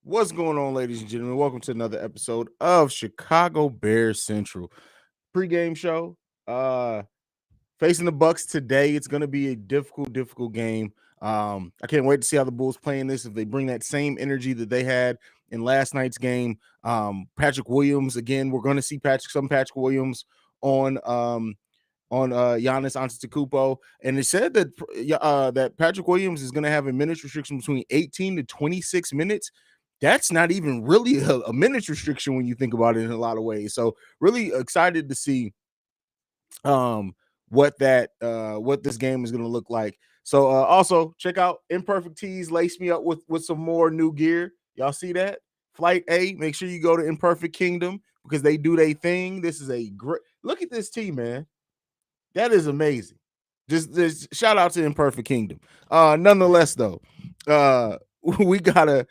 What's going on, ladies and gentlemen? Welcome to another episode of Chicago Bears Central pregame show. Facing the Bucks today, it's going to be a difficult game. I can't wait to see how the Bulls play in this. If they bring that same energy that they had in last night's game, Patrick Williams again. We're going to see Patrick Williams on Giannis Antetokounmpo, and it said that that Patrick Williams is going to have a minutes restriction between 18 to 26 minutes. That's not even really a minutes restriction when you think about it in a lot of ways. So really excited to see what this game is going to look like. So also check out Imperfect Tees. Lace me up with some more new gear. Y'all see that? Flight A. Make sure you go to Imperfect Kingdom because they do their thing. This is a great look at this tee, man. That is amazing. Just shout out to Imperfect Kingdom. Nonetheless, though, we gotta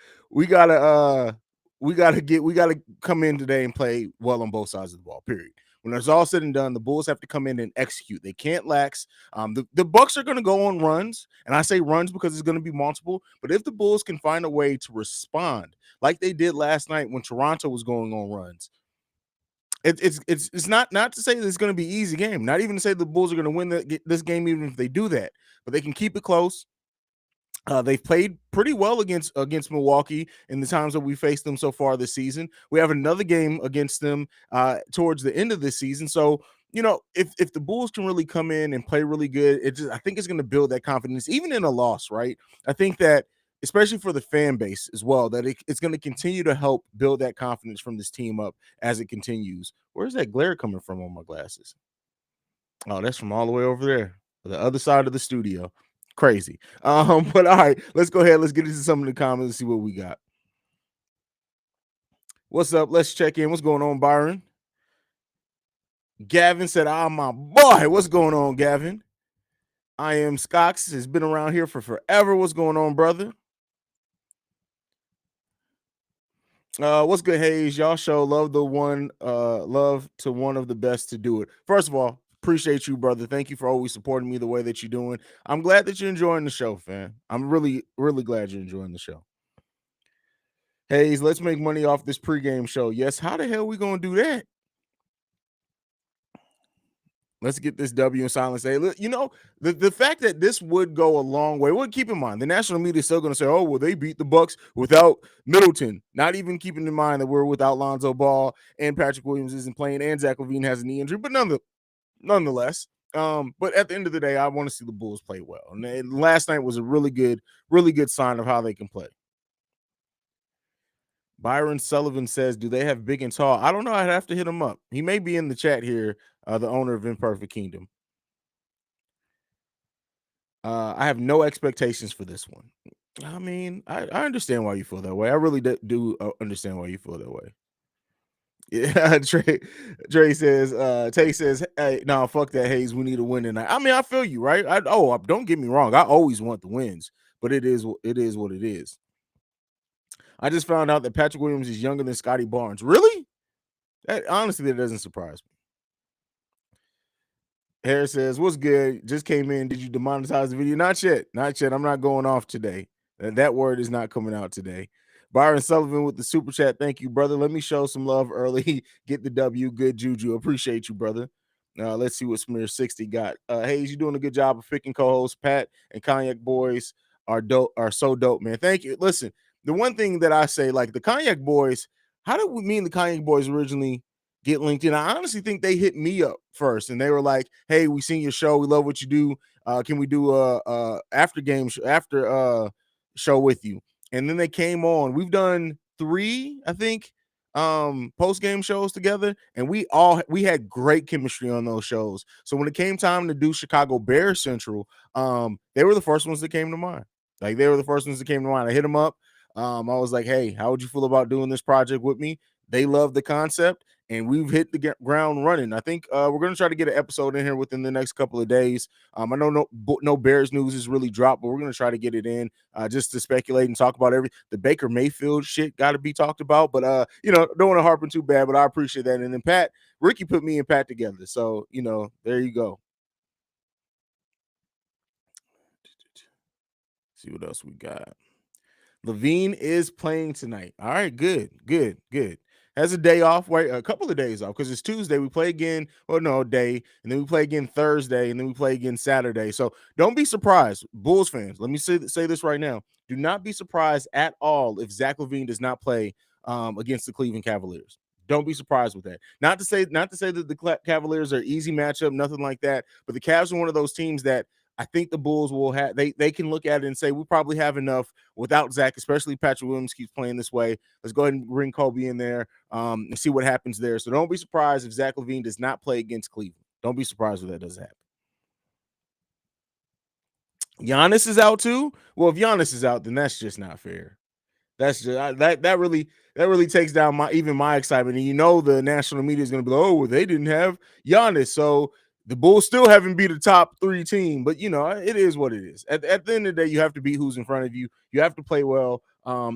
come in today and play well on both sides of the ball. Period. When it's all said and done, the Bulls have to come in and execute. They can't lax. The Bucks are going to go on runs, and I say runs because it's going to be multiple. But if the Bulls can find a way to respond like they did last night when Toronto was going on runs, it's not to say that it's going to be an easy game. Not even to say the Bulls are going to win this game, even if they do that. But they can keep it close. They've played pretty well against Milwaukee in the times that we faced them so far this season. We have another game against them towards the end of this season. So, if the Bulls can really come in and play really good, I think it's going to build that confidence, even in a loss, right? I think that, especially for the fan base as well, that it's going to continue to help build that confidence from this team up as it continues. Where's that glare coming from on my glasses? Oh, that's from all the way over there, the other side of the studio. Crazy. But all right, let's go ahead. Let's get into some of the comments and see what we got. What's up? Let's check in. What's going on, Byron? Gavin said, my boy. What's going on, Gavin? I am Scox. Has been around here for forever. What's going on, brother? What's good, Haize? Y'all show love to one of the best to do it. First of all, appreciate you, brother. Thank you for always supporting me the way that you're doing. I'm glad that you're enjoying the show, fam. I'm really, really glad you're enjoying the show. Haize, let's make money off this pregame show. Yes, how the hell we gonna do that? Let's get this W in silence. Hey, look, the fact that this would go a long way. Well, keep in mind, the national media is still going to say, "Oh, well, they beat the Bucks without Middleton." Not even keeping in mind that we're without Lonzo Ball and Patrick Williams isn't playing, and Zach LaVine has a knee injury. But nonetheless, but at the end of the day, I want to see the Bulls play well. And last night was a really good sign of how they can play. Byron Sullivan says, "Do they have big and tall?" I don't know. I'd have to hit him up. He may be in the chat here. The owner of Imperfect Kingdom. I have no expectations for this one. I mean, I understand why you feel that way. I really do understand why you feel that way. Yeah, Trey says, Tay says, "Hey, no, fuck that, Haize. We need a win tonight." I mean, I feel you, right? Don't get me wrong. I always want the wins, but it is what it is. I just found out that Patrick Williams is younger than Scotty Barnes. Really? Honestly, that doesn't surprise me. Harris says, "What's good? Just came in. Did you demonetize the video?" Not yet. Not yet. I'm not going off today. That word is not coming out today. Byron Sullivan with the super chat. Thank you, brother. Let me show some love early. Get the W. Good juju. Appreciate you, brother. Let's see what Smear 60 got. Haize, you doing a good job of picking co-hosts. Pat and Cognac Boys are so dope, man. Thank you. Listen, the one thing that I say, like the Cognac Boys, how did we mean the Cognac Boys originally get linked in? I honestly think they hit me up first, and they were like, "Hey, we seen your show. We love what you do. Can we do a after show with you?" And then they came on. We've done 3, I think, post game shows together, and we had great chemistry on those shows. So when it came time to do Chicago Bears Central, they were the first ones that came to mind. Like they were the first ones that came to mind. I hit them up. I was like, "Hey, how would you feel about doing this project with me?" They love the concept, and we've hit the ground running. I think we're going to try to get an episode in here within the next couple of days. I know no Bears news is really dropped, but we're going to try to get it in just to speculate and talk about the Baker Mayfield shit got to be talked about. But, don't want to harp on too bad, but I appreciate that. And then Ricky put me and Pat together. So, there you go. See what else we got. Levine is playing tonight. All right, good, good, good. Has a day off, wait, a couple of days off because it's Tuesday. We play again, well, no, day, and then we play again Thursday, and then we play again Saturday. So don't be surprised, Bulls fans. Let me say this right now. Do not be surprised at all if Zach LaVine does not play against the Cleveland Cavaliers. Don't be surprised with that. Not to say that the Cavaliers are easy matchup, nothing like that. But the Cavs are one of those teams that I think the Bulls will have. They can look at it and say we probably have enough without Zach, especially Patrick Williams keeps playing this way. Let's go ahead and bring Kobe in there and see what happens there. So don't be surprised if Zach LaVine does not play against Cleveland. Don't be surprised if that does happen. Giannis is out too. Well, if Giannis is out, then that's just not fair. That's just that really takes down my excitement. And you know the national media is going to be like, oh, well, they didn't have Giannis, so the Bulls still haven't beat a top 3 team. But you know it is what it is. At the end of the day, you have to beat who's in front of you. You have to play well.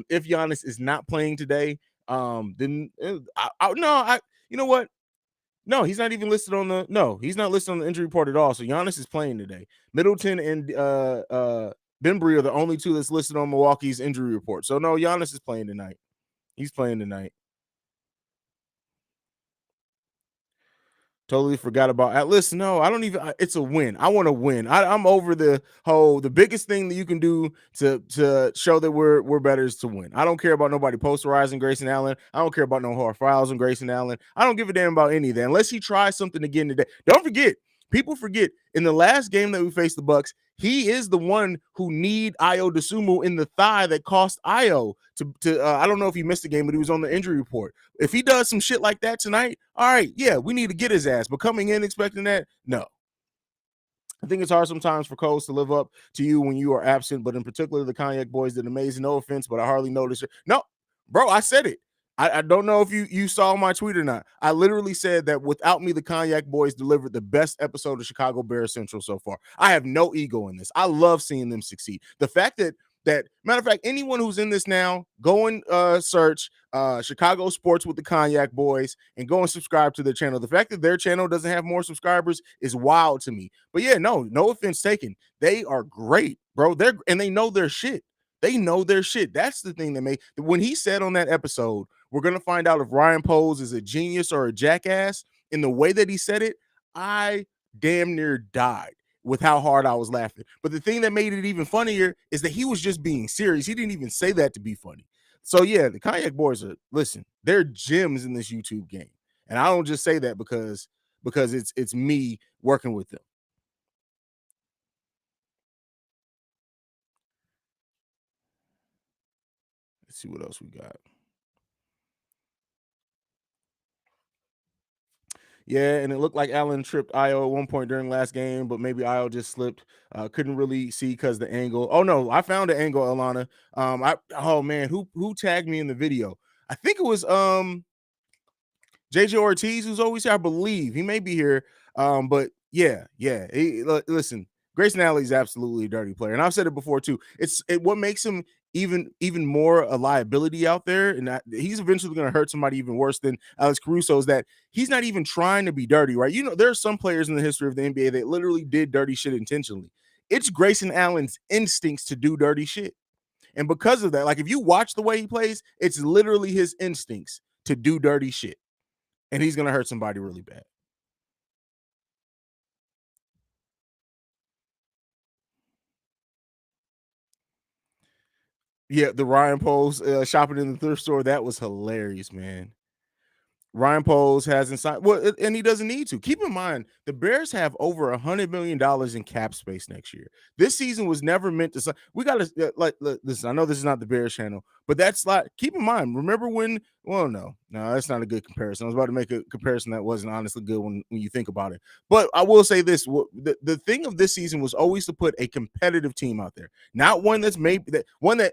If Giannis is not playing today, then you know what? No, he's not even listed on the. No, he's not listed on the injury report at all. So Giannis is playing today. Middleton and Bembry are the only two that's listed on Milwaukee's injury report. So no, Giannis is playing tonight. He's playing tonight. Totally forgot about Atlas. No, I don't even. It's a win. I want to win. I'm over the whole. The biggest thing that you can do to show that we're better is to win. I don't care about nobody posterizing Grayson Allen. I don't care about no hard fouls on Grayson Allen. I don't give a damn about any of that unless he tries something again today. Don't forget. People forget in the last game that we faced the Bucks, he is the one who need Io DeSumo in the thigh that cost Io to I don't know if he missed the game, but he was on the injury report. If he does some shit like that tonight, all right, yeah, we need to get his ass. But coming in expecting that, no. I think it's hard sometimes for Coles to live up to you when you are absent, but in particular, the Cognac boys did amazing. No offense, but I hardly noticed it. No, bro, I said it. I don't know if you saw my tweet or not. I literally said that without me, the Cognac boys delivered the best episode of Chicago Bears Central so far. I have no ego in this. I love seeing them succeed. The fact that matter of fact, anyone who's in this now, go and search Chicago Sports with the Cognac Boys and go and subscribe to their channel. The fact that their channel doesn't have more subscribers is wild to me. But yeah, no offense taken. They are great, bro. They know their shit. They know their shit. That's the thing that made when he said on that episode, we're gonna find out if Ryan Poles is a genius or a jackass. In the way that he said it, I damn near died with how hard I was laughing. But the thing that made it even funnier is that he was just being serious. He didn't even say that to be funny. So yeah, the Cognac boys they're gems in this YouTube game. And I don't just say that because it's me working with them. Let's see what else we got. Yeah, and it looked like Allen tripped Io at one point during last game, but maybe Io just slipped. Couldn't really see because the angle. Oh no, I found the angle, Alana. Oh man, who tagged me in the video? I think it was JJ Ortiz, who's always here. I believe he may be here. But yeah. Listen, Grayson Allen is absolutely a dirty player, and I've said it before too. What makes him even more a liability out there, and he's eventually going to hurt somebody even worse than Alex Caruso. Is that he's not even trying to be dirty, right? You know, there are some players in the history of the NBA that literally did dirty shit intentionally. It's Grayson Allen's instincts to do dirty shit. And because of that, like if you watch the way he plays, it's literally his instincts to do dirty shit. And he's going to hurt somebody really bad. Yeah, the Ryan Poles shopping in the thrift store, that was hilarious, man. Ryan Poles hasn't signed and he doesn't need to. Keep in mind, the Bears have over $100 million in cap space next year. This season was never meant to sign. We got to listen. I know this is not the Bears channel, but that's like keep in mind. Remember when? Well, no, that's not a good comparison. I was about to make a comparison that wasn't honestly good when you think about it. But I will say this: the thing of this season was always to put a competitive team out there, not one that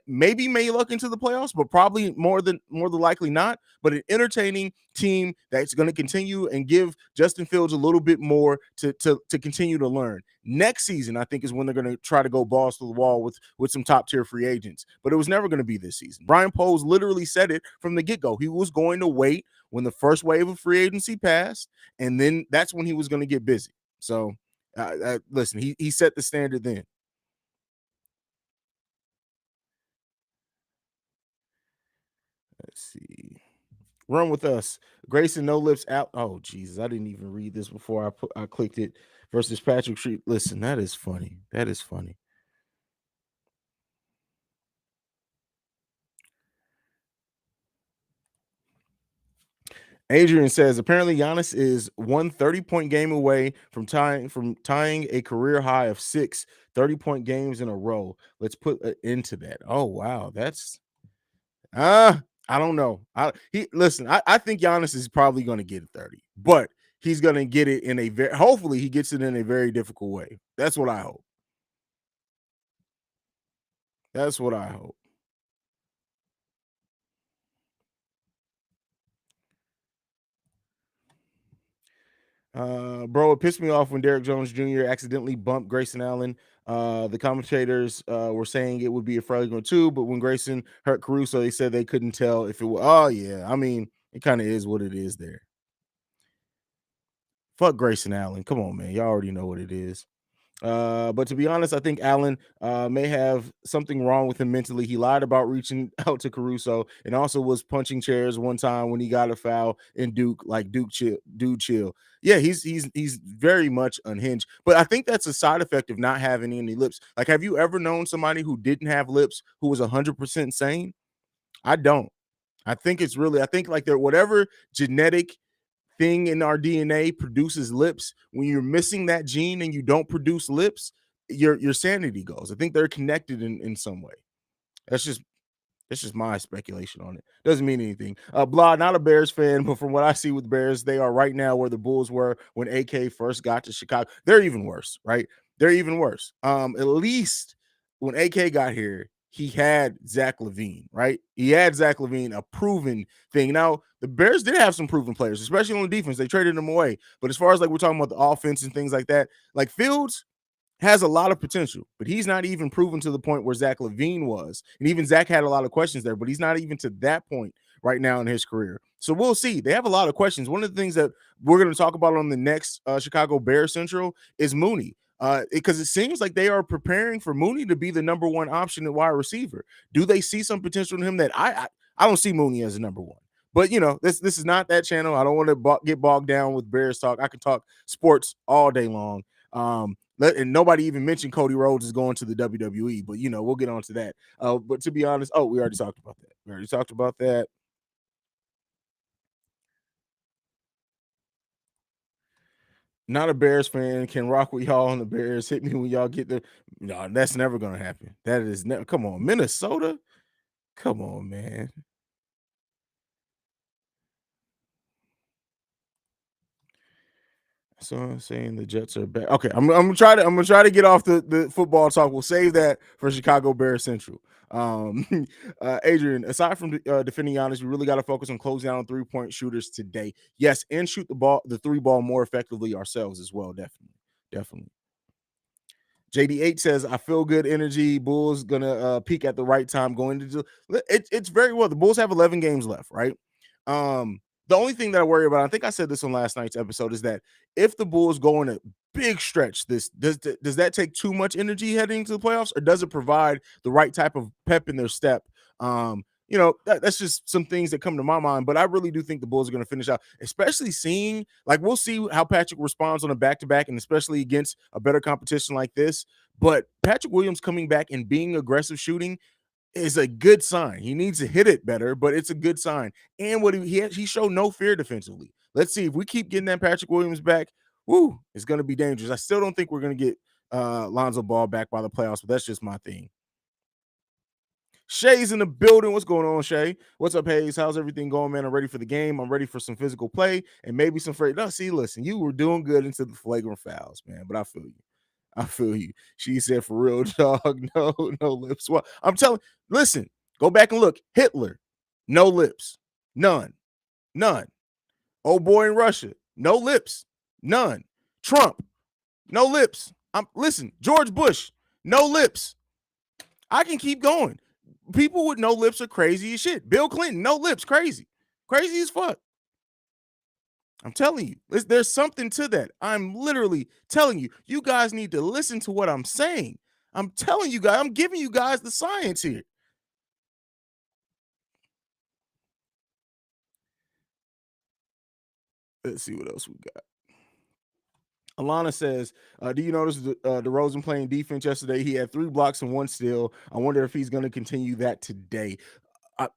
maybe may look into the playoffs, but probably more than likely not. But an entertaining team that's going to continue and give Justin Fields a little bit more to continue to learn. Next season, I think, is when they're going to try to go balls to the wall with some top tier free agents. But it was never going to be this season. Brian Poles literally said it from the get go. He was going to wait when the first wave of free agency passed, and then that's when he was going to get busy. So, listen, he set the standard then. Let's see. Run with us. Grayson no lips out. Oh Jesus, I didn't even read this before I clicked it. Versus Patrick Street. Listen, that is funny. That is funny. Adrian says apparently Giannis is 1 30-point game away from tying a career high of 6 30-point games in a row. Let's put an end to that. Oh wow, that's I don't know. I think Giannis is probably going to get 30, but he's going to get it in a very hopefully he gets it in a very difficult way. That's what I hope. That's what I hope. Bro, it pissed me off when Derrick Jones Jr. accidentally bumped Grayson Allen. The commentators were saying it would be a flagrant two, but when Grayson hurt Caruso, they said they couldn't tell if it was. Oh yeah, I mean, it kind of is what it is there. Fuck Grayson Allen. Come on, man. Y'all already know what it is. But to be honest, I think Allen may have something wrong with him mentally. He lied about reaching out to Caruso and also was punching chairs one time when he got a foul in Duke, like Duke chill, dude chill. Yeah, he's very much unhinged. But I think that's a side effect of not having any lips. Like, have you ever known somebody who didn't have lips who was 100% sane? I don't. I think like there whatever genetic thing in our DNA produces lips. When you're missing that gene and you don't produce lips, your sanity goes. I think they're connected in some way. That's just that's just my speculation on it. Doesn't mean anything. Blah, not a Bears fan, but from what I see with Bears, they are right now where the Bulls were when AK first got to Chicago. They're even worse, right? They're even worse. At least when AK got here, he had Zach LaVine, right? He had Zach LaVine, a proven thing. Now, the Bears did have some proven players, especially on the defense. They traded them away. But as far as like we're talking about the offense and things like that, like Fields, has a lot of potential, but he's not even proven to the point where Zach LaVine was. And even Zach had a lot of questions there, but he's not even to that point right now in his career. So we'll see. They have a lot of questions. One of the things that we're going to talk about on the next Chicago Bears Central is Mooney. Because it seems like they are preparing for Mooney to be the number one option at wide receiver. Do they see some potential in him that I don't see Mooney as a number one? But you know, this is not that channel. I don't want to get bogged down with Bears talk. I can talk sports all day long. And nobody even mentioned Cody Rhodes is going to the WWE, but you know, we'll get on to that. But to be honest, we already talked about that. We already talked about that. Not a Bears fan. Can rock with y'all on the Bears. Hit me when y'all get the. No, that's never gonna happen. That is never. Come on, Minnesota. Come on, man. So I'm saying the Jets are back. Okay, I'm gonna try to get off the football talk. We'll save that for Chicago Bears Central. Um, Adrian, aside from defending Giannis, we really got to focus on closing out on 3-point shooters today. Yes, and shoot the three ball more effectively ourselves as well. Definitely, definitely. JD8 says, I feel good energy. Bulls gonna peak at the right time going to it's very well. The Bulls have 11 games left, right? The only thing that I worry about, I think I said this on last night's episode, is that if the Bulls go on a big stretch, this does that take too much energy heading into the playoffs, or does it provide the right type of pep in their step? That's just some things that come to my mind. But I really do think the Bulls are going to finish out, especially seeing like we'll see how Patrick responds on a back-to-back, and especially against a better competition like this. But Patrick Williams coming back and being aggressive shooting is a good sign. He needs to hit it better, but it's a good sign. And what he showed no fear defensively. Let's see if we keep getting that Patrick Williams back. Woo, it's going to be dangerous. I still don't think we're going to get Lonzo Ball back by the playoffs, but that's just my thing. Shay's in the building. What's going on, Shay? What's up, Haize? How's everything going, man? I'm ready for the game. I'm ready for some physical play and maybe some free. No, see, listen, you were doing good into the flagrant fouls, man. But I feel you. I feel you. She said, for real, dog. No, no lips. Well, I'm telling. Listen, go back and look. Hitler, no lips, none, none. Old boy in Russia, no lips, none. Trump, no lips. Listen. George Bush, no lips. I can keep going. People with no lips are crazy as shit. Bill Clinton, no lips, crazy, crazy as fuck. I'm telling you, there's something to that. I'm literally telling you, you guys need to listen to what I'm saying. I'm telling you guys, I'm giving you guys the science here. Let's see what else we got. Alana says, "Do you notice the DeRozan playing defense yesterday? He had 3 blocks and 1 steal. I wonder if he's going to continue that today."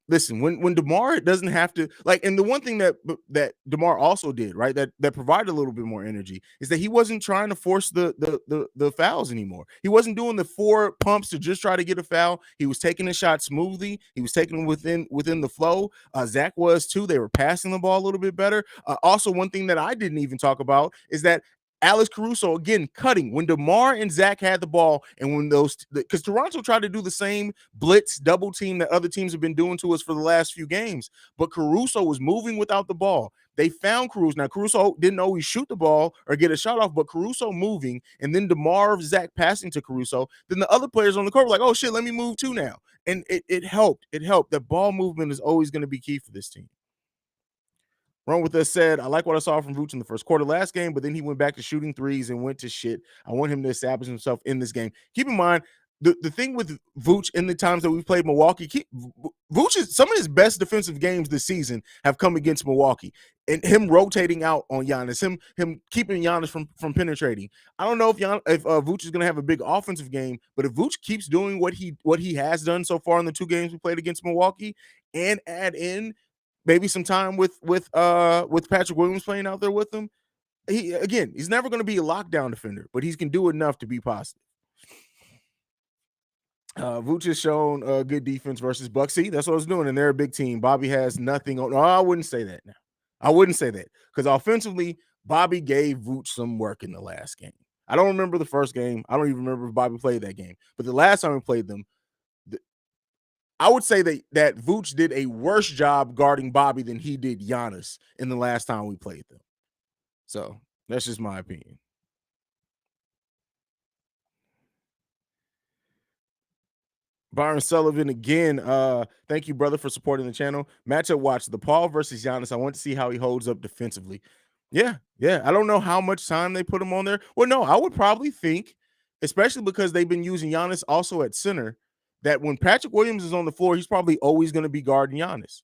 Listen, when DeMar doesn't have to like, and the one thing that DeMar also did, right, that provided a little bit more energy is that he wasn't trying to force the fouls anymore. He wasn't doing the 4 pumps to just try to get a foul. He was taking the shot smoothly. He was taking them within the flow. Zach was too. They were passing the ball a little bit better. Also, one thing that I didn't even talk about is that Alex Caruso again cutting when DeMar and Zach had the ball, and when those because Toronto tried to do the same blitz double team that other teams have been doing to us for the last few games, but Caruso was moving without the ball. They found Caruso. Now Caruso didn't always shoot the ball or get a shot off, but Caruso moving, and then DeMar, Zach passing to Caruso. Then the other players on the court were like, "Oh shit, let me move too now," and it helped. It helped. The ball movement is always going to be key for this team. Run with us said, I like what I saw from Vooch in the first quarter last game, but then he went back to shooting threes and went to shit. I want him to establish himself in this game. Keep in mind, the thing with Vooch in the times that we've played Milwaukee, Vooch is some of his best defensive games this season have come against Milwaukee. And him rotating out on Giannis, him keeping Giannis from penetrating. I don't know if Vooch is going to have a big offensive game, but if Vooch keeps doing what he has done so far in the 2 games we played against Milwaukee, and add in maybe some time with Patrick Williams playing out there with him. He's never going to be a lockdown defender, but he can do enough to be positive. Vooch has shown good defense versus Bucks. See, that's what I was doing, and they're a big team. Bobby has nothing on. No, I wouldn't say that now. I wouldn't say that because offensively, Bobby gave Vooch some work in the last game. I don't remember the first game. I don't even remember if Bobby played that game. But the last time we played them, I would say that Vooch did a worse job guarding Bobby than he did Giannis in the last time we played them. So that's just my opinion. Byron Sullivan again. Thank you, brother, for supporting the channel. Matchup watch the Paul versus Giannis. I want to see how he holds up defensively. Yeah. I don't know how much time they put him on there. Well, no, I would probably think, especially because they've been using Giannis also at center, that when Patrick Williams is on the floor, he's probably always going to be guarding Giannis.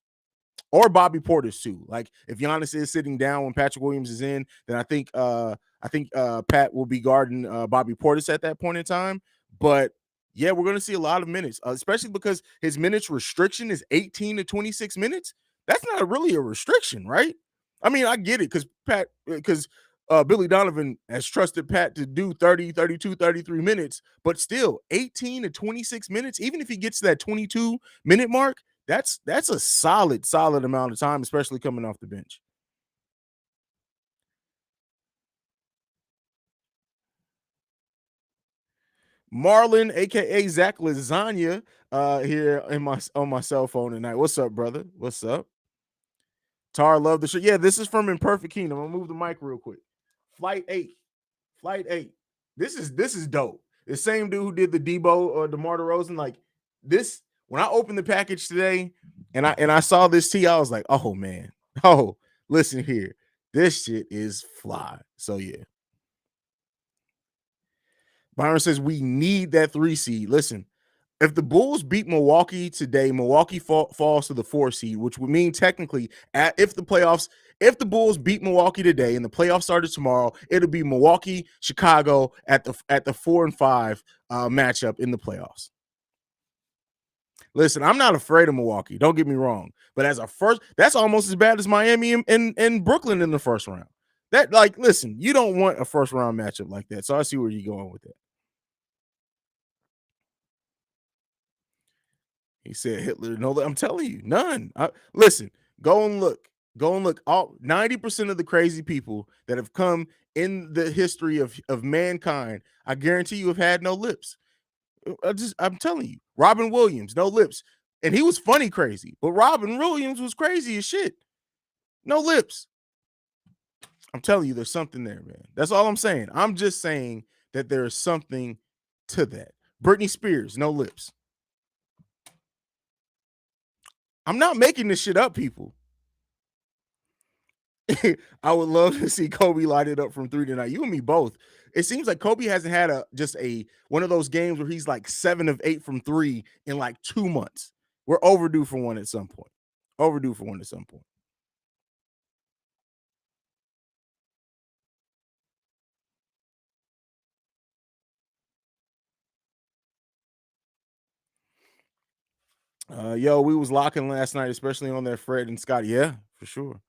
Or Bobby Portis too. Like if Giannis is sitting down when Patrick Williams is in, then I think Pat will be guarding Bobby Portis at that point in time. But yeah, we're going to see a lot of minutes, especially because his minutes restriction is 18 to 26 minutes. That's not really a restriction, right? I mean, I get it because Billy Donovan has trusted Pat to do 30, 32, 33 minutes, but still 18 to 26 minutes, even if he gets to that 22-minute mark, that's a solid amount of time, especially coming off the bench. Marlon, aka Zach Lasagna, here on my cell phone tonight. What's up, brother? What's up? Tar, love the show. Yeah, this is from Imperfect Kingdom. I'm gonna move the mic real quick. Flight 8. This is dope. The same dude who did the Debo or DeMar DeRozan, like this. When I opened the package today and I saw this tee, I was like, oh man, oh, listen here, this shit is fly. So yeah. Byron says we need that 3 seed. Listen, if the Bulls beat Milwaukee today, Milwaukee falls to the 4 seed, which would mean technically if the Bulls beat Milwaukee today and the playoffs started tomorrow, it'll be Milwaukee, Chicago at the 4 and 5 matchup in the playoffs. Listen, I'm not afraid of Milwaukee. Don't get me wrong, but as a first, that's almost as bad as Miami and Brooklyn in the first round. That listen, you don't want a first round matchup like that. So I see where you're going with that. He said Hitler. No, I'm telling you, none. Listen, go and look. All 90% of the crazy people that have come in the history of mankind, I guarantee you have had no lips. I'm telling you, Robin Williams, no lips. And he was funny crazy, but Robin Williams was crazy as shit. No lips. I'm telling you, there's something there, man. That's all I'm saying. I'm just saying that there is something to that. Britney Spears, no lips. I'm not making this shit up, people. I would love to see Kobe light it up from 3 tonight. You and me both. It seems like Kobe hasn't had just one of those games where he's like 7 of 8 from 3 in like 2 months. We're overdue for one at some point. Yo, we was locking last night, especially on that Fred and Scott. Yeah, for sure.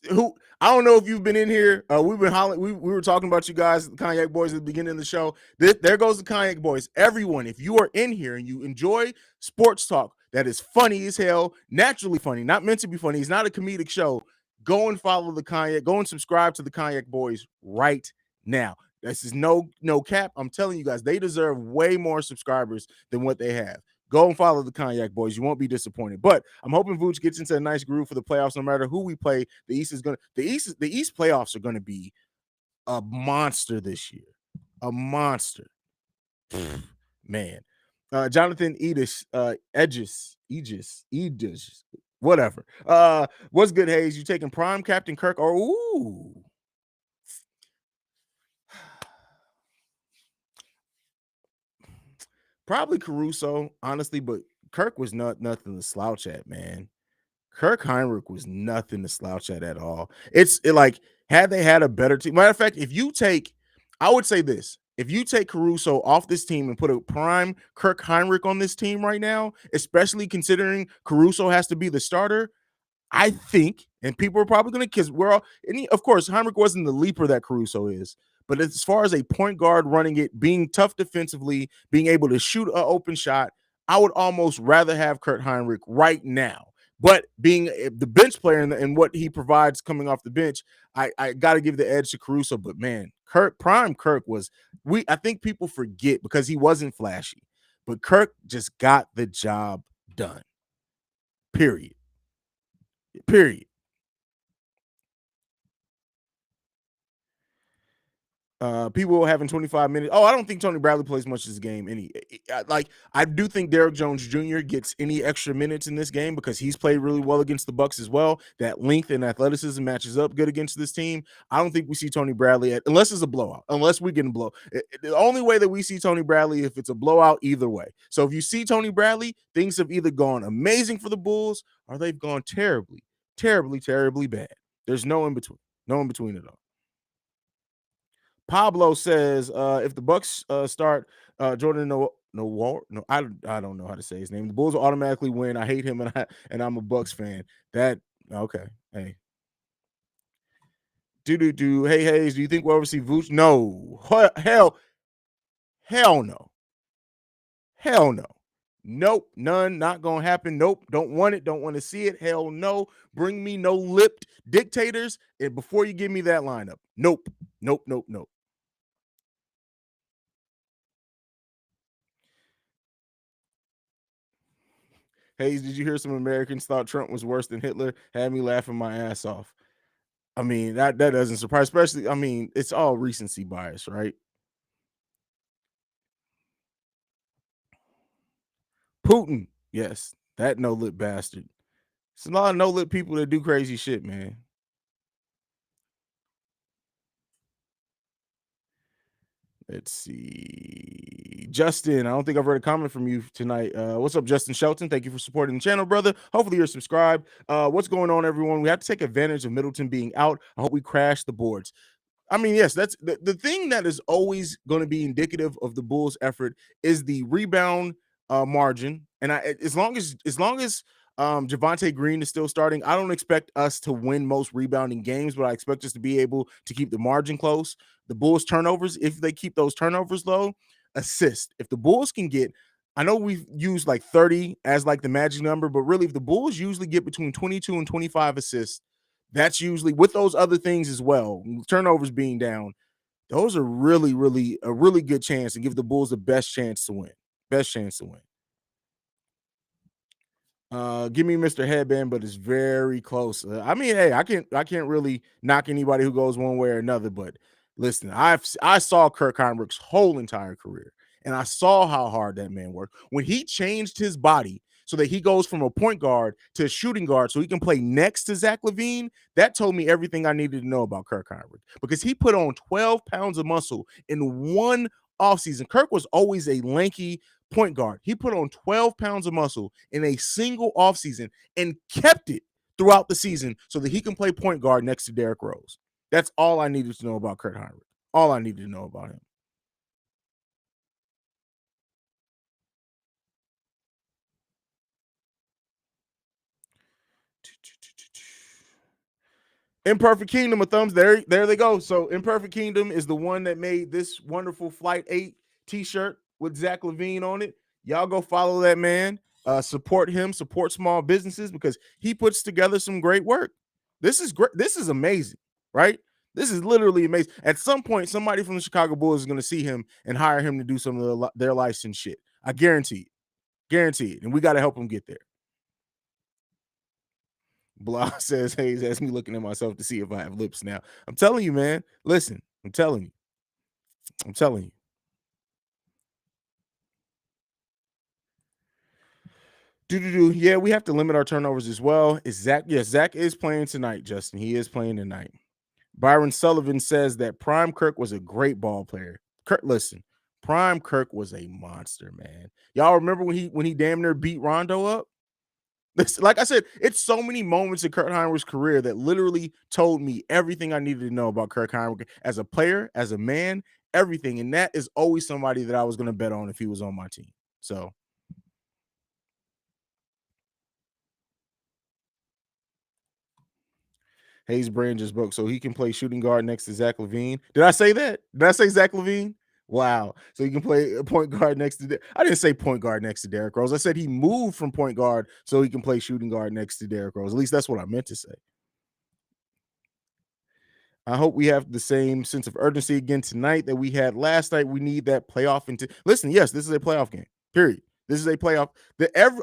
Who I don't know if you've been in here. We've been hollering. We were talking about you guys, the Cognac Boys, at the beginning of the show. There goes the Cognac Boys. Everyone, if you are in here and you enjoy sports talk that is funny as hell, naturally funny, not meant to be funny. It's not a comedic show. Go and follow the Cognac. Go and subscribe to the Cognac Boys right now. This is no cap. I'm telling you guys, they deserve way more subscribers than what they have. Go and follow the Cognac Boys. You won't be disappointed. But I'm hoping Vooch gets into a nice groove for the playoffs. No matter who we play, the East playoffs are gonna be a monster this year. A monster. Man. Jonathan Aegis, whatever. What's good, Haize? You taking prime Captain Kirk or ooh? Probably Caruso, honestly, but Kirk was nothing to slouch at, man. Kirk Heinrich was nothing to slouch at all. Like, had they had a better team. Matter of fact, I would say this: if you take Caruso off this team and put a prime Kirk Heinrich on this team right now, especially considering Caruso has to be the starter, I think, and people are probably going to, because of course, Heinrich wasn't the leaper that Caruso is. But as far as a point guard running it, being tough defensively, being able to shoot an open shot, I would almost rather have Kurt Heinrich right now. But being the bench player and what he provides coming off the bench, I got to give the edge to Caruso. But man, prime Kirk was, I think people forget because he wasn't flashy, but Kirk just got the job done. Period. People having 25 minutes. Oh, I don't think Tony Bradley plays much this game. I do think Derrick Jones Jr. gets any extra minutes in this game because he's played really well against the Bucks as well. That length and athleticism matches up good against this team. I don't think we see Tony Bradley unless it's a blowout. Unless we get a blow. The only way that we see Tony Bradley if it's a blowout either way. So if you see Tony Bradley, things have either gone amazing for the Bulls or they've gone terribly, terribly, terribly bad. There's no in between. No in between at all. Pablo says, if the Bucks start Jordan I don't know how to say his name. The Bulls will automatically win. I hate him, and I'm a Bucks fan. That okay? Hey, do. Hey, Haize, do you think we'll ever see Vooch? No, hell no, hell no. Nope, none, not gonna happen. Nope, don't want it, don't want to see it. Hell no, bring me no lipped dictators. And before you give me that lineup, nope, nope, nope, nope. Haize, did you hear some Americans thought Trump was worse than Hitler? Had me laughing my ass off. I mean, that doesn't surprise, especially, I mean, it's all recency bias, right? Putin, yes, that no lip bastard. It's a lot of no lip people that do crazy shit, man. Let's see. Justin, I don't think I've read a comment from you tonight. What's up, Justin Shelton? Thank you for supporting the channel, brother. Hopefully you're subscribed. What's going on, everyone? We have to take advantage of Middleton being out. I hope we crash the boards. I mean, yes, that's the thing that is always going to be indicative of the Bulls' effort is the rebound margin. And as long as Javonte Green is still starting, I don't expect us to win most rebounding games, but I expect us to be able to keep the margin close. The Bulls' turnovers, if they keep those turnovers low, assist. If the Bulls can get, I know we've used like 30 as like the magic number, but really, if the Bulls usually get between 22 and 25 assists, that's usually with those other things as well, turnovers being down, those are really, really a really good chance and give the Bulls the best chance to win. Best chance to win. Give me Mr. Headband, but it's very close. I mean, hey, I can't really knock anybody who goes one way or another, but listen, I saw Kirk Heinrich's whole entire career, and I saw how hard that man worked. When he changed his body so that he goes from a point guard to a shooting guard so he can play next to Zach LaVine, that told me everything I needed to know about Kirk Heinrich because he put on 12 pounds of muscle in one offseason. Kirk was always a lanky point guard. He put on 12 pounds of muscle in a single offseason and kept it throughout the season so that he can play point guard next to Derrick Rose. That's all I needed to know about Kurt Heinrich. All I needed to know about him. Imperfect Kingdom, a thumbs there. There they go. So Imperfect Kingdom is the one that made this wonderful Flight 8 t-shirt with Zach LaVine on it. Y'all go follow that man. Support him, support small businesses because he puts together some great work. This is great. This is amazing, right? This is literally amazing. At some point, somebody from the Chicago Bulls is going to see him and hire him to do some of their license shit. I guarantee it. Guarantee it. And we got to help him get there. Blah says, Haize has me looking at myself to see if I have lips now. I'm telling you, man. Listen, I'm telling you. I'm telling you. Yeah, we have to limit our turnovers as well. Is Zach? Yes, Zach is playing tonight, Justin. He is playing tonight. Byron Sullivan says that Prime Kirk was a great ball player. Kirk, listen, Prime Kirk was a monster, man. Y'all remember when he damn near beat Rondo up? Like I said, it's so many moments in Kurt Heinrich's career that literally told me everything I needed to know about Kurt Heinrich as a player, as a man, everything. And that is always somebody that I was going to bet on if he was on my team. So Haize Brand just broke, so he can play shooting guard next to Zach LaVine. Did I say that? Did I say Zach LaVine? Wow. So he can play a point guard next to I didn't say point guard next to Derrick Rose. I said he moved from point guard so he can play shooting guard next to Derrick Rose. At least that's what I meant to say. I hope we have the same sense of urgency again tonight that we had last night. We need that playoff into listen, yes, this is a playoff game. Period. This is a playoff.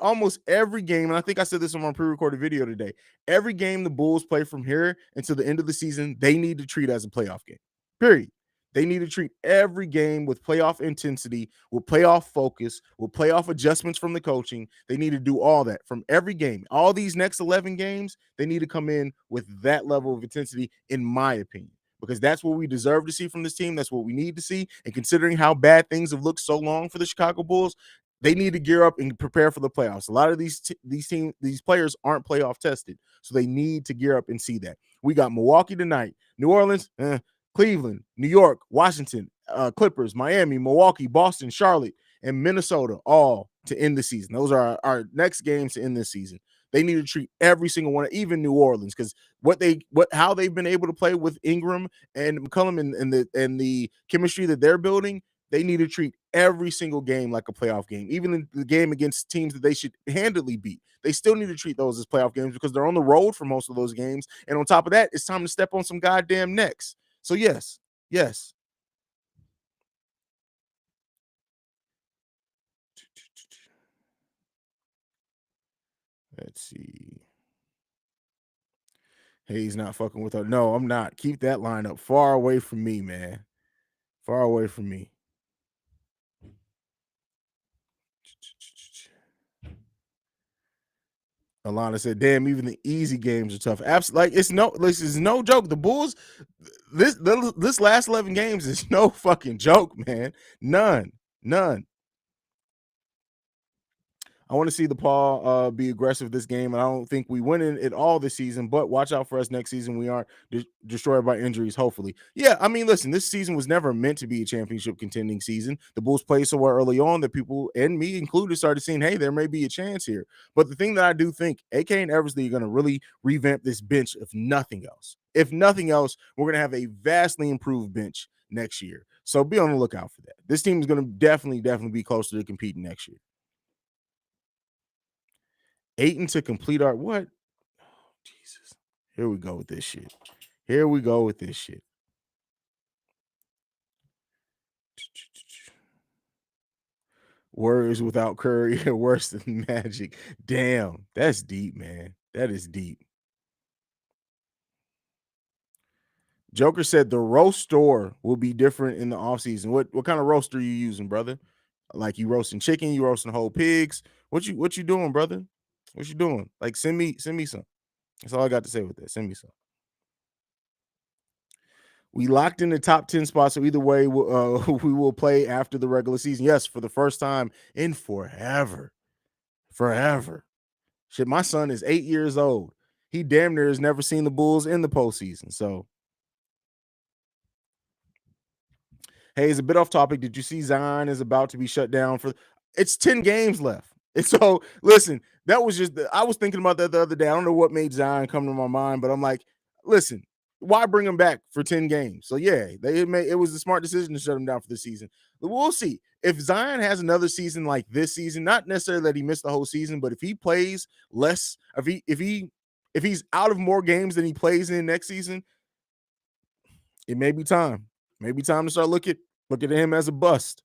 Almost every game, and I think I said this on my pre-recorded video today. Every game the Bulls play from here until the end of the season, they need to treat as a playoff game. Period. They need to treat every game with playoff intensity, with playoff focus, with playoff adjustments from the coaching. They need to do all that from every game. All these next 11 games, they need to come in with that level of intensity, in my opinion, because that's what we deserve to see from this team. That's what we need to see. And considering how bad things have looked so long for the Chicago Bulls, they need to gear up and prepare for the playoffs. A lot of these players aren't playoff tested, so they need to gear up and see that. We got Milwaukee tonight, New Orleans, Cleveland, New York, Washington, Clippers, Miami, Milwaukee, Boston, Charlotte, and Minnesota, all to end the season. Those are our next games to end this season. They need to treat every single one, even New Orleans, because how they've been able to play with Ingram and McCollum and the chemistry that they're building. They need to treat every single game like a playoff game, even in the game against teams that they should handily beat. They still need to treat those as playoff games because they're on the road for most of those games. And on top of that, it's time to step on some goddamn necks. So yes. Let's see. Hey, he's not fucking with her. No, I'm not. Keep that line up far away from me, man. Far away from me. Alana said, "Damn, even the easy games are tough." Absolutely, like this is no joke. The Bulls, this last 11 games is no fucking joke, man. None. I want to see the Paul be aggressive this game, and I don't think we win it all this season. But watch out for us next season. We aren't destroyed by injuries. Hopefully, yeah. I mean, listen, this season was never meant to be a championship contending season. The Bulls played so well early on that people, and me included, started seeing, hey, there may be a chance here. But the thing that I do think, AK and Eversley are going to really revamp this bench. If nothing else, we're going to have a vastly improved bench next year. So be on the lookout for that. This team is going to definitely be closer to competing next year. Ayton to complete our what? Oh, Jesus. Here we go with this shit. Words without Curry are worse than Magic. Damn, that's deep, man. That is deep. Joker said the roaster will be different in the offseason. What kind of roaster are you using, brother? Like you roasting chicken, you roasting whole pigs. What you doing, brother? What you doing? Like send me some. That's all I got to say with that. Send me some. We locked in the top 10 spots, so either way, we will play after the regular season. Yes, for the first time in forever. Shit, my son is 8 years old. He damn near has never seen the Bulls in the postseason. So, hey, it's a bit off topic. Did you see Zion is about to be shut down for? It's 10 games left. And so, listen, that was just I was thinking about that the other day. I don't know what made Zion come to my mind, but I'm like, listen, why bring him back for 10 games? So yeah, it was a smart decision to shut him down for the season. But we'll see. If Zion has another season like this season, not necessarily that he missed the whole season, but if he plays less, if he's out of more games than he plays in next season, it may be time. Maybe time to start looking at him as a bust.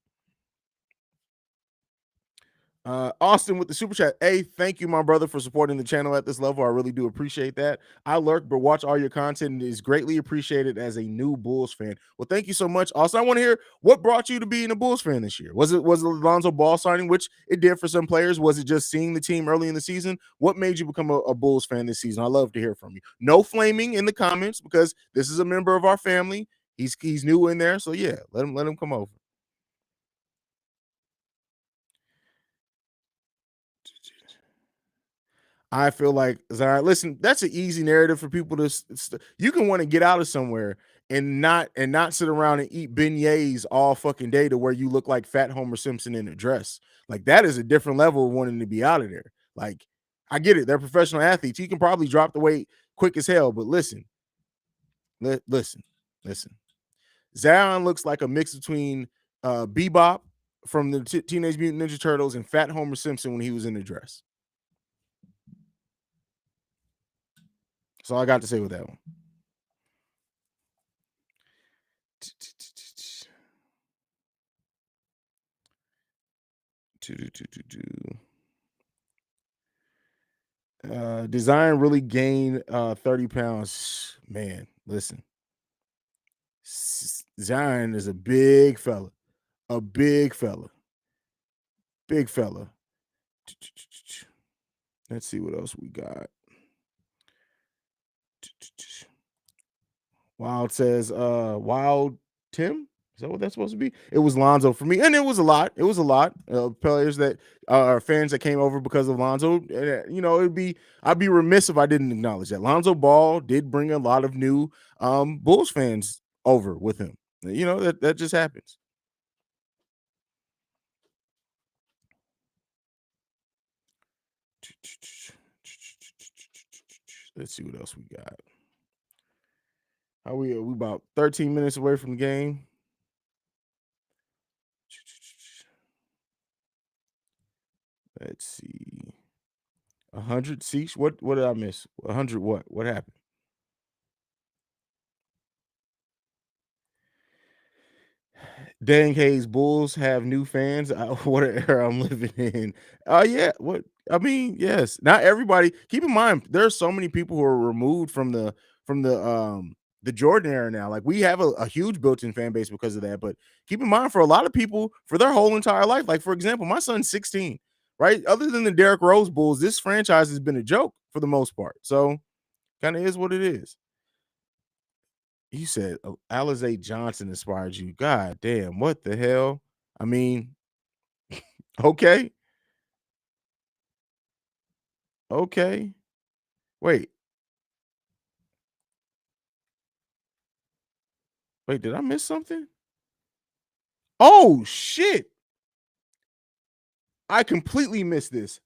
Austin with the super chat. Hey, thank you, my brother, for supporting the channel at this level. I really do appreciate that. I lurk, but watch all your content. It is greatly appreciated as a new Bulls fan. Well, thank you so much. Also, I want to hear what brought you to being a Bulls fan this year. Was it Lonzo Ball signing, which it did for some players? Was it just seeing the team early in the season? What made you become a Bulls fan this season? I love to hear from you. No flaming in the comments because this is a member of our family. He's new in there, so yeah, let him come over. I feel like Zion. Listen, that's an easy narrative for people to. You can want to get out of somewhere and not sit around and eat beignets all fucking day to where you look like Fat Homer Simpson in a dress. Like that is a different level of wanting to be out of there. Like I get it, they're professional athletes. He can probably drop the weight quick as hell, but listen. Zion looks like a mix between Bebop from the Teenage Mutant Ninja Turtles and Fat Homer Simpson when he was in the dress. That's all I got to say with that one. Design really gained 30 pounds. Man, listen. Zion is a big fella. A big fella. Big fella. Let's see what else we got. Wild says, Wild Tim? Is that what that's supposed to be? It was Lonzo for me, and it was a lot. It was a lot of players that are fans that came over because of Lonzo. You know, I'd be remiss if I didn't acknowledge that Lonzo Ball did bring a lot of new Bulls fans over with him. You know, that just happens. Let's see what else we got. How we about 13 minutes away from the game. Let's see. 100 seats. What did I miss? 100 what? What happened? Dang Hayes, Bulls have new fans. What an era I'm living in. Yeah. What I mean, yes. Not everybody. Keep in mind, there are so many people who are removed from the Jordan era now. Like we have a huge built-in fan base because of that. But keep in mind, for a lot of people, for their whole entire life, like for example, my son's 16, right? Other than the Derrick Rose Bulls, this franchise has been a joke for the most part. So kind of is what it is. You said Alize Johnson inspired you. God damn, what the hell? I mean, okay. Okay. Wait. Wait, did I miss something? Oh shit. I completely missed this.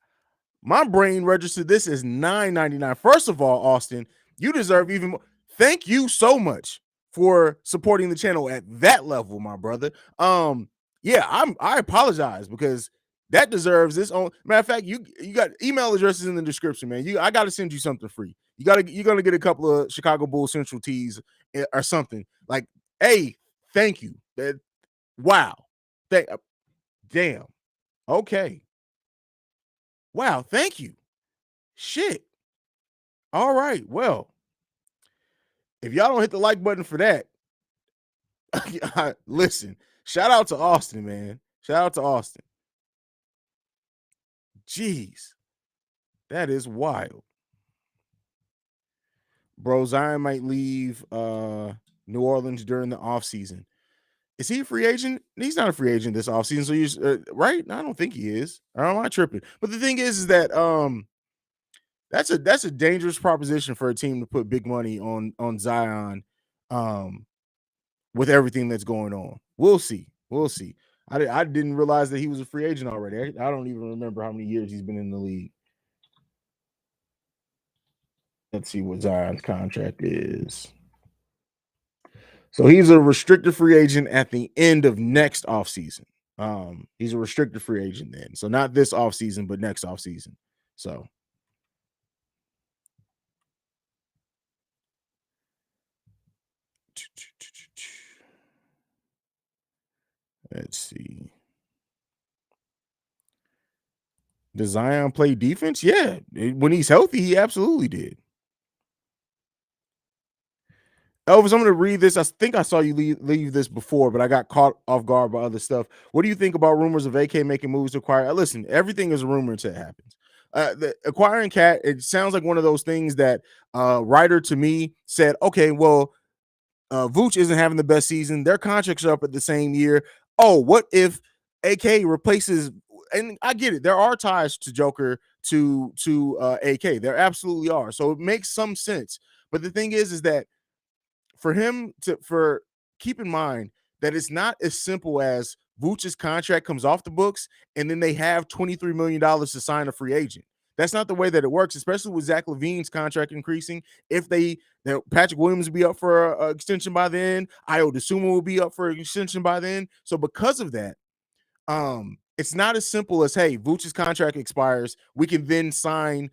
My brain registered this as $9.99. First of all, Austin, you deserve even more. Thank you so much for supporting the channel at that level, my brother. Yeah, I apologize because that deserves its own. Matter of fact, you got email addresses in the description, man. I got to send you something free. You're gonna get a couple of Chicago Bulls Central tees or something. Like, hey, thank you. Wow. Damn. Okay. Wow, thank you. Shit. All right. Well, if y'all don't hit the like button for that, listen, shout out to Austin, man. Shout out to Austin. Jeez. That is wild. Bro, Zion might leave New Orleans during the offseason. Is he a free agent? He's not a free agent this offseason. So you right? No, I don't think he is. Or am I tripping? But the thing is that that's a dangerous proposition for a team to put big money on Zion with everything that's going on. We'll see. We'll see. I didn't realize that he was a free agent already. I don't even remember how many years he's been in the league. Let's see what Zion's contract is. So he's a restricted free agent at the end of next offseason. He's a restricted free agent then. So not this offseason, but next offseason. So let's see. Does Zion play defense? Yeah. When he's healthy, he absolutely did. Elvis, I'm going to read this. I think I saw you leave this before, but I got caught off guard by other stuff. What do you think about rumors of AK making moves to acquire? Listen, everything is a rumor until it happens. The acquiring Cat, it sounds like one of those things that writer to me said, okay, well, Vooch isn't having the best season. Their contracts are up at the same year. Oh, what if AK replaces? And I get it. There are ties to Joker to AK. There absolutely are. So it makes some sense. But the thing is that for him to keep in mind that it's not as simple as Vooch's contract comes off the books and then they have $23 million to sign a free agent. That's not the way that it works, especially with Zach LaVine's contract increasing. If Patrick Williams will be up for an extension by then, Io DeSumo will be up for an extension by then. So because of that, it's not as simple as, hey, Vooch's contract expires, we can then sign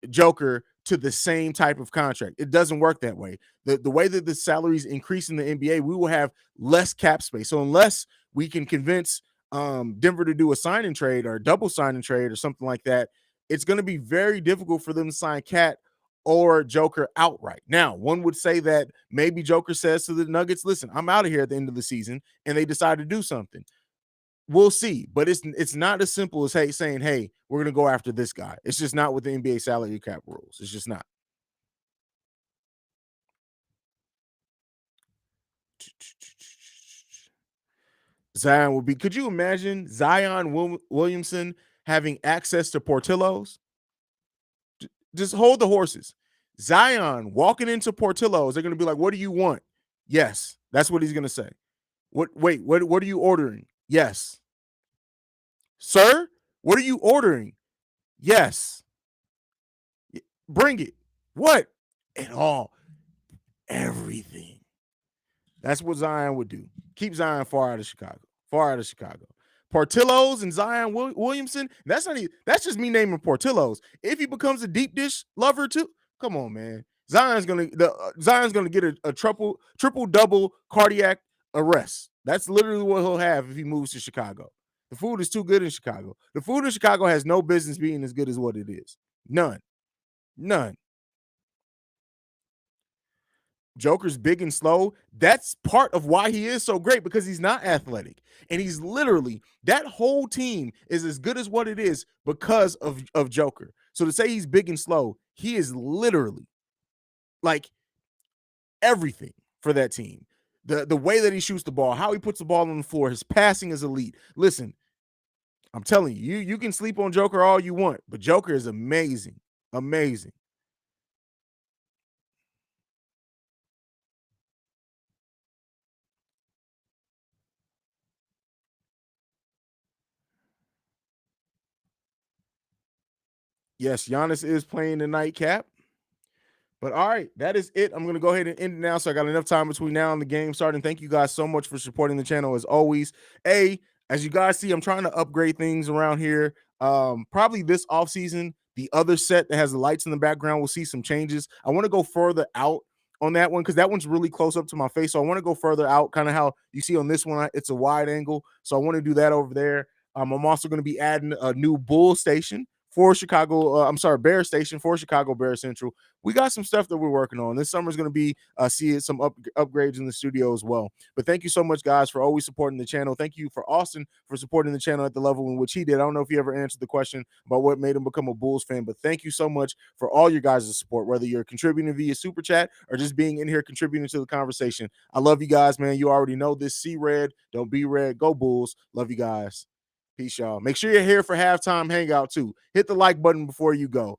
Joker to the same type of contract. It doesn't work that way. The way that the salaries increase in the NBA, we will have less cap space. So unless we can convince Denver to do a sign and trade or a double sign and trade or something like that, it's going to be very difficult for them to sign Cat or Joker outright. Now, one would say that maybe Joker says to the Nuggets, listen, I'm out of here at the end of the season, and they decide to do something. We'll see, but it's not as simple as saying, hey, we're gonna go after this guy. It's just not with the NBA salary cap rules. It's just not. Zion would be. Could you imagine Zion Williamson having access to Portillo's? Just hold the horses. Zion walking into Portillo's, they're gonna be like, "What do you want?" Yes, that's what he's gonna say. What? Wait, what are you ordering? Yes, sir. What are you ordering? Yes, bring it. What? It all. Everything. That's what Zion would do. Keep Zion far out of Chicago. Far out of Chicago. Portillo's and Zion Williamson. That's not even, that's just me naming Portillo's. If he becomes a deep dish lover too, come on, man. Zion's gonna get a triple double cardiac arrest. That's literally what he'll have if he moves to Chicago. The food is too good in Chicago. The food in Chicago has no business being as good as what it is. None. None. Joker's big and slow. That's part of why he is so great, because he's not athletic. And he's literally, that whole team is as good as what it is because of Joker. So to say he's big and slow, he is literally like everything for that team. The way that he shoots the ball, how he puts the ball on the floor, his passing is elite. Listen, I'm telling you, you can sleep on Joker all you want, but Joker is amazing. Amazing. Yes, Giannis is playing the nightcap. But all right, that is it. I'm going to go ahead and end it now. So I got enough time between now and the game starting. Thank you guys so much for supporting the channel as always. As you guys see, I'm trying to upgrade things around here. Probably this offseason, the other set that has the lights in the background will see some changes. I want to go further out on that one because that one's really close up to my face. So I want to go further out, kind of how you see on this one. It's a wide angle. So I want to do that over there. I'm also going to be adding a new Bull station for Chicago. Bear station for Chicago Bear Central. We got some stuff that we're working on. This summer is going to be seeing some upgrades in the studio as well. But thank you so much, guys, for always supporting the channel. Thank you for Austin for supporting the channel at the level in which he did. I don't know if he ever answered the question about what made him become a Bulls fan, but thank you so much for all your guys' support, whether you're contributing via Super Chat or just being in here contributing to the conversation. I love you guys, man. You already know this. See red, don't be red. Go Bulls. Love you guys. Peace, y'all. Make sure you're here for halftime hangout, too. Hit the like button before you go.